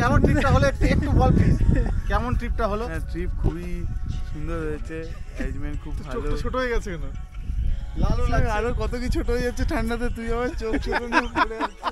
কেমন ট্রিপটা হলো একটু বল প্লিজ, কেমন ট্রিপটা হলো? ট্রিপ খুবই সুন্দর হয়েছে, অ্যারেঞ্জমেন্ট খুব ভালো। ছোট হয়ে গেছে কেন? আরো কত কি ছোট হয়ে যাচ্ছে ঠান্ডাতে, তুই আবার চোখ ছোট নিয়ে পড়ে যাচ্ছে।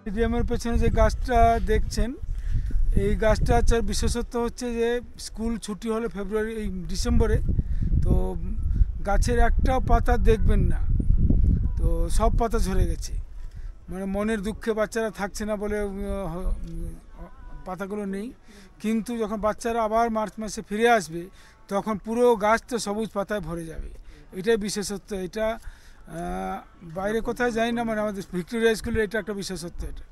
স্টেডিয়ামের পেছনে যে গাছটা দেখছেন, এই গাছটা হচ্ছে বিশেষত্ব হচ্ছে যে স্কুল ছুটি হলে ফেব্রুয়ারি এই ডিসেম্বরে, তো গাছের একটা পাতা দেখবেন না, তো সব পাতা ঝরে গেছে, মানে মনের দুঃখে বাচ্চারা থাকছে না বলে পাতাগুলো নেই। কিন্তু যখন বাচ্চারা আবার মার্চ মাসে ফিরে আসবে তখন পুরো গাছটা সবুজ পাতায় ভরে যাবে। এটাই বিশেষত্ব, এটা বাইরে কোথায় যাই না, মানে আমাদের ভিক্টোরিয়া স্কুলের এটা একটা বিশেষত্ব। এটা